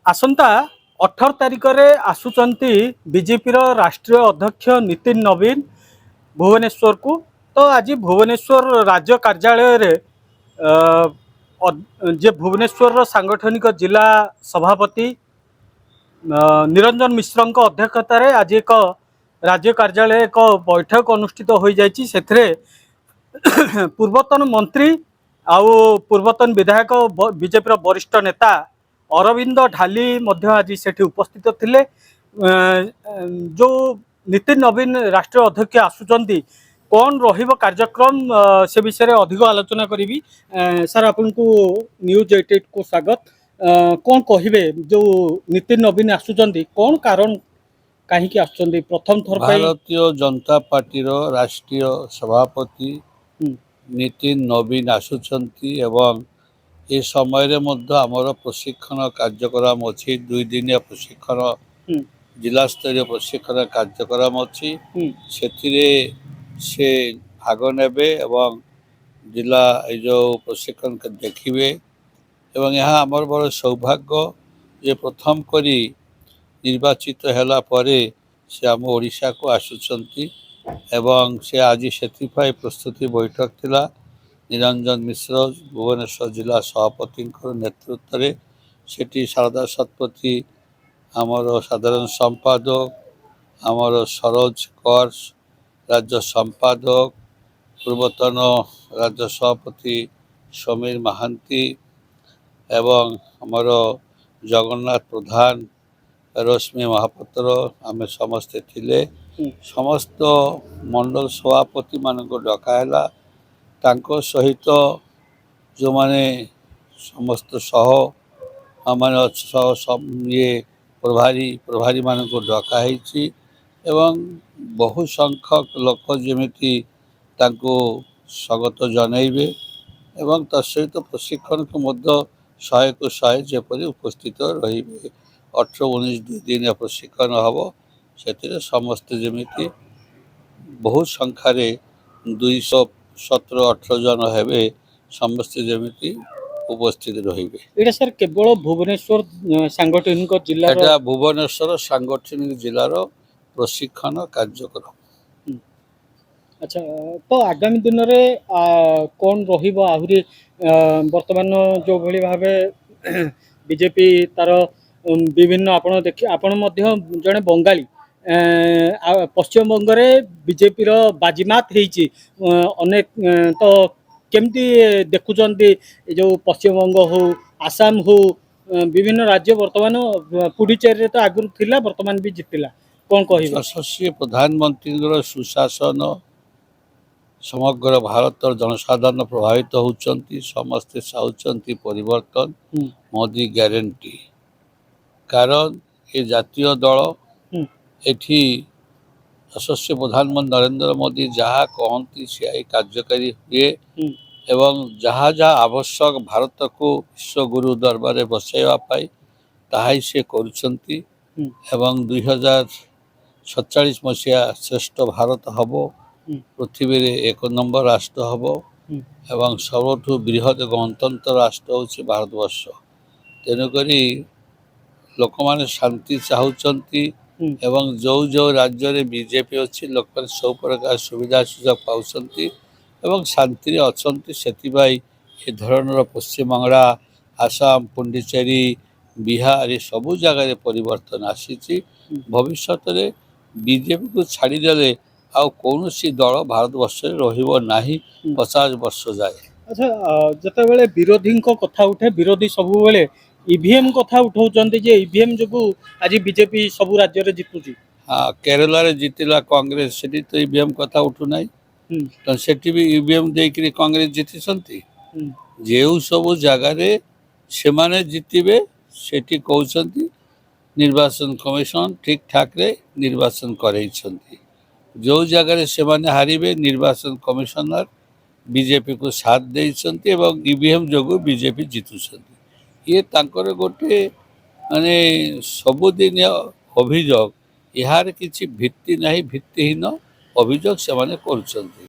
आसंता 18 तारिख रे आसुचंती बीजेपी राष्ट्रीय अध्यक्ष नितिन नवीन भुवनेश्वर को। तो आज भुवनेश्वर राज्य कार्यालय रे जे भुवनेश्वर सांगठनिक जिला सभापति निरंजन मिश्र अध्यक्षतार आज एक राज्य कार्यालय एक बैठक अनुष्ठित हो जाइए। से पूर्वतन मंत्री आउ पूर्वतन विधायक बीजेपी वरिष्ठ नेता अरविंद ढाली आज सेठी उपस्थित थिले। जो नितिन नवीन राष्ट्रीय अध्यक्ष आसुचंती कौन रहिबो कार्यक्रम से विषय में अधिक आलोचना करी। सर आपन को न्यूज 88 को स्वागत। कौन कहिबे जो नितिन नवीन आसुचंती कौन कारण कहीं आसुचंती प्रथम थर भारतीय जनता पार्टी राष्ट्रीय सभापति नितिन नवीन आसुचंती एवं ए समय आमर प्रशिक्षण कार्यक्रम अच्छी 2 दिनिया प्रशिक्षण जिला स्तरीय प्रशिक्षण कार्यक्रम अच्छी से भाग नेबे एवं जिला जो प्रशिक्षण देखिए एवं यहाँ आमर बड़ सौभाग्य ये प्रथम करी निर्वाचित हैला परे से आम ओडिशा को आसुचंती एवं से आज से प्रस्तुति बैठक थिला। निरंजन मिश्र भुवनेश्वर जिला सभापति नेतृत्व में सेठी शारदा शतपथी आमर साधारण संपादक आमर सरोज कर राज्य संपादक पूर्वतन राज्य सभापति समीर महांती एवं आमर जगन्नाथ प्रधान रश्मि महापात्र आमे समस्ते थिले। समस्त मंडल सभापति मान को डकाला तांको सहित जो माने समस्त सह माने ये प्रभारी मान को डकाई एवं बहु संख्यक लोक जमीती तांको स्वागत जनइबे एवं तत्सहित प्रशिक्षण को मध्य 100 को 100 जेपरी उपस्थित रही 18-19 दिन प्रशिक्षण हम से समस्त जमीती बहुत संख्यार 217-18 जन हेबे समस्त जमीती उपस्थित रहिबे। सर केवल भुवनेश्वर सांगठनिक जिला भुवनेश्वर सांगठनिक जिलार प्रशिक्षण कार्यक्रम। अच्छा तो आगामी दिन में कौन रहिबो आहुरी वर्तमान जो भली भावे बीजेपी तार विभिन्न आपण देखि आपण मध्य जड़े बंगाली पश्चिम बंग में बीजेपी बाजीमात होइछि अनेक। तो केमती देखुचंती जो पश्चिम बंग हो आसाम हो विभिन्न राज्य वर्तमान पुडुचेरी तो आगुरी थिला वर्तमान भी जितिला कौन कहिबा। यशस्वी प्रधानमंत्री सुशासन समग्र भारत जनसाधारण प्रभावित होती समस्ते चाहते परिवर्तन मोदी ग्यारंटी कारण ये जातीय दल एठी यशस्वी प्रधानमंत्री नरेंद्र मोदी जहाँ कहती से कार्यकारी हुए एवं जहाँ जहाँ आवश्यक भारत को विश्वगुरु दरबार बसैवाई ताही से करुछंती एवं 2047 मसीहा श्रेष्ठ भारत हम पृथ्वी रे 1 नंबर राष्ट्र हम एवं सबठू बृहत गणतंत्र राष्ट्र हूँ भारतवर्ष। तेणुक लोक मैंने शांति चाहती एवं जो जो राज्य रे बीजेपी अच्छी लोक मैंने सब प्रकार सुविधा सुजोग पाँच एवं शांति अच्छा से ये धरणर पश्चिम बंगला आसाम पुडुचेरी बिहार ये सबू जगह परिवर्तन आसी भविष्य में बीजेपी को छाड़देले आ कौन सी दल भारत वर्ष रहा 50 वर्ष जाए। अच्छा जिते बड़े विरोधी कथा उठे विरोधी सब बेले ईवीएम कथा उठाउछन्ती जे ईवीएम जो आज बीजेपी सब राज्य रे जितुची। हाँ केरला रे जितिला कांग्रेस सेठी तो ईवीएम कथा उठु नाही तो सेठी भी ईवीएम देकरी कांग्रेस जितिसंती जेउ सब जगह रे से माने जितिबे सेठी कहउछन्ती निर्वाचन कमिशन ठीक ठाक रे निर्वाचन करैछन्ती जो जगह से माने हारिबे निर्वाचन कमिशनर बीजेपी को साथ देइछन्ती एवं ईवीएम जोगु बीजेपी जितुछन्ती ये तांकर गोटे माने सबुदिन अभियोग यार किसी भित्ति नहीं भित्तिहीन अभियोग से माने करुछन्ती।